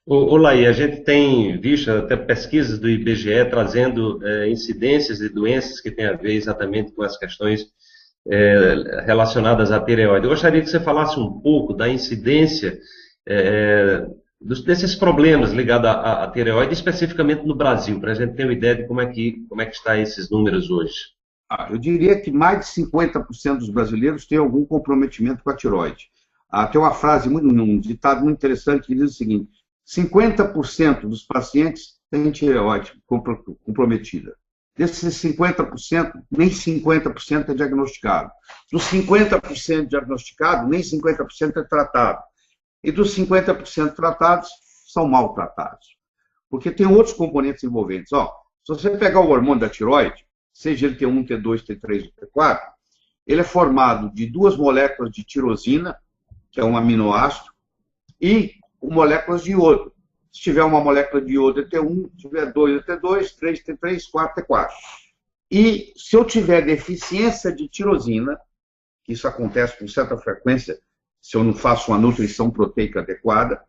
Laí, a gente tem visto até pesquisas do IBGE trazendo incidências de doenças que têm a ver exatamente com as questões relacionadas à tireoide. Eu gostaria que você falasse um pouco da incidência desses problemas ligados à tireoide, especificamente no Brasil, para a gente ter uma ideia de como é que está esses números hoje. Eu diria que mais de 50% dos brasileiros têm algum comprometimento com a tireoide. Tem uma frase, um ditado muito interessante que diz o seguinte: 50% dos pacientes têm tireoide comprometida. Desses 50%, nem 50% é diagnosticado. Dos 50% diagnosticado, nem 50% é tratado. E dos 50% tratados, são mal tratados. Porque tem outros componentes envolventes. Se você pegar o hormônio da tireoide, seja ele T1, T2, T3 ou T4, ele é formado de duas moléculas de tirosina, que é um aminoácido, e moléculas de iodo. Se tiver uma molécula de iodo é T1, se tiver 2 é T2, 3 T3, 4 T4. E se eu tiver deficiência de tirosina, que isso acontece com certa frequência, se eu não faço uma nutrição proteica adequada,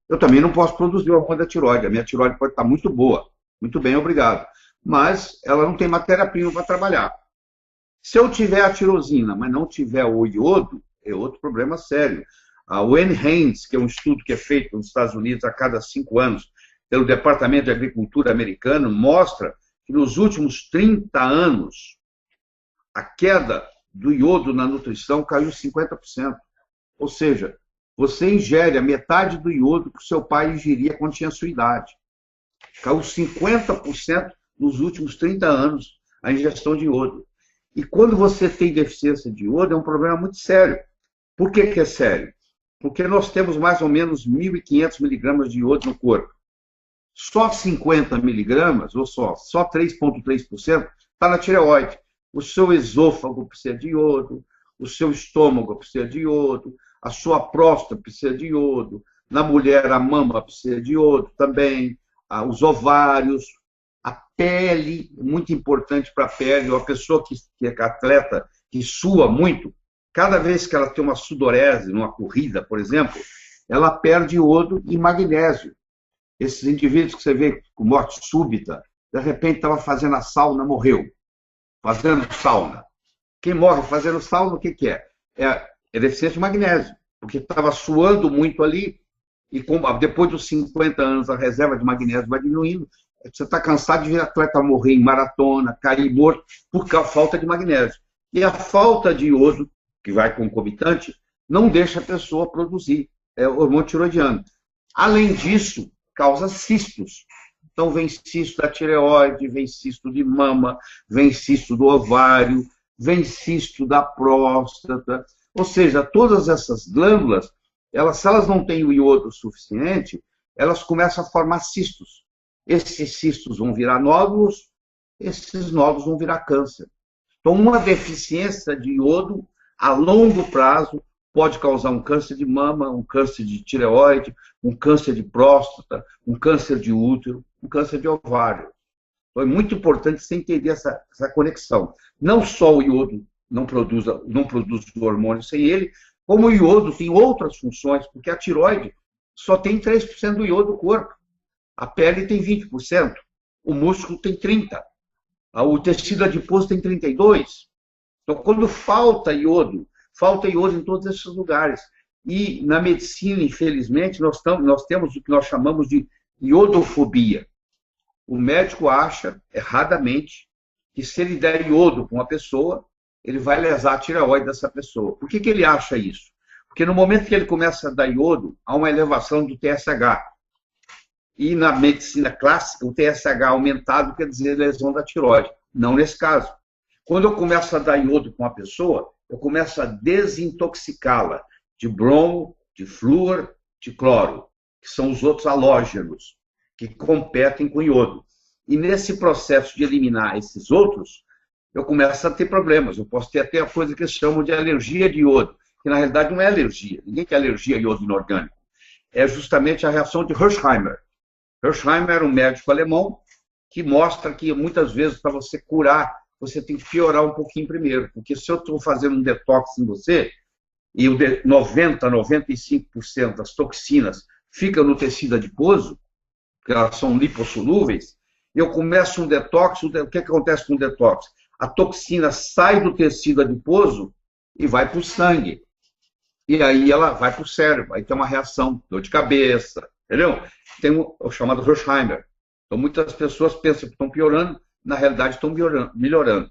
eu também não posso produzir o hormônio da tireoide. A minha tireoide pode estar muito boa, muito bem, obrigado, mas ela não tem matéria-prima para trabalhar. Se eu tiver a tirosina, mas não tiver o iodo, é outro problema sério. O NHANES, que é um estudo que é feito nos Estados Unidos a cada 5 anos pelo Departamento de Agricultura americano, mostra que nos últimos 30 anos a queda do iodo na nutrição caiu 50%. Ou seja, você ingere a metade do iodo que o seu pai ingeria quando tinha a sua idade. Caiu 50% nos últimos 30 anos a ingestão de iodo. E quando você tem deficiência de iodo, é um problema muito sério. Por que é sério? Porque nós temos mais ou menos 1.500 miligramas de iodo no corpo. Só 50 miligramas, ou só 3,3% está na tireoide. O seu esôfago precisa de iodo, o seu estômago precisa de iodo, a sua próstata precisa de iodo, na mulher a mama precisa de iodo também, os ovários, a pele, muito importante para a pele, uma pessoa que é atleta, que sua muito, cada vez que ela tem uma sudorese numa corrida, por exemplo, ela perde iodo e magnésio. Esses indivíduos que você vê com morte súbita, de repente estava fazendo a sauna, morreu. Fazendo sauna. Quem morre fazendo sauna, o que é? É deficiência de magnésio, porque estava suando muito ali, e depois dos 50 anos a reserva de magnésio vai diminuindo, você está cansado de ver atleta morrer em maratona, cair morto, por falta de magnésio. E a falta de iodo, que vai concomitante, não deixa a pessoa produzir hormônio tiroidiano. Além disso, causa cistos. Então, vem cisto da tireoide, vem cisto de mama, vem cisto do ovário, vem cisto da próstata. Ou seja, todas essas glândulas, se elas não têm o iodo suficiente, elas começam a formar cistos. Esses cistos vão virar nódulos, esses nódulos vão virar câncer. Então, uma deficiência de iodo, a longo prazo, pode causar um câncer de mama, um câncer de tireoide, um câncer de próstata, um câncer de útero, um câncer de ovário. Então, é muito importante você entender essa conexão. Não só o iodo não produz o hormônio sem ele, como o iodo tem outras funções, porque a tireoide só tem 3% do iodo do corpo. A pele tem 20%, o músculo tem 30%, o tecido adiposo tem 32%. Então, quando falta iodo em todos esses lugares. E na medicina, infelizmente, nós temos o que nós chamamos de iodofobia. O médico acha, erradamente, que se ele der iodo para uma pessoa, ele vai lesar a tireoide dessa pessoa. Por que ele acha isso? Porque no momento que ele começa a dar iodo, há uma elevação do TSH. E na medicina clássica, o TSH aumentado quer dizer lesão da tireoide. Não nesse caso. Quando eu começo a dar iodo para uma pessoa, eu começo a desintoxicá-la de bromo, de flúor, de cloro, que são os outros halógenos que competem com o iodo. E nesse processo de eliminar esses outros, eu começo a ter problemas. Eu posso ter até a coisa que eles chamam de alergia de iodo, que na realidade não é alergia. Ninguém tem alergia a iodo inorgânico. É justamente a reação de Hersheimer. Hersheimer era um médico alemão que mostra que muitas vezes para você curar, você tem que piorar um pouquinho primeiro, porque se eu estou fazendo um detox em você, e 90, 95% das toxinas fica no tecido adiposo, que elas são lipossolúveis, eu começo um detox, o que acontece com o detox? A toxina sai do tecido adiposo e vai para o sangue. E aí ela vai para o cérebro, aí tem uma reação, dor de cabeça, entendeu? Tem o chamado Hersheimer. Então muitas pessoas pensam que estão piorando, na realidade estão melhorando.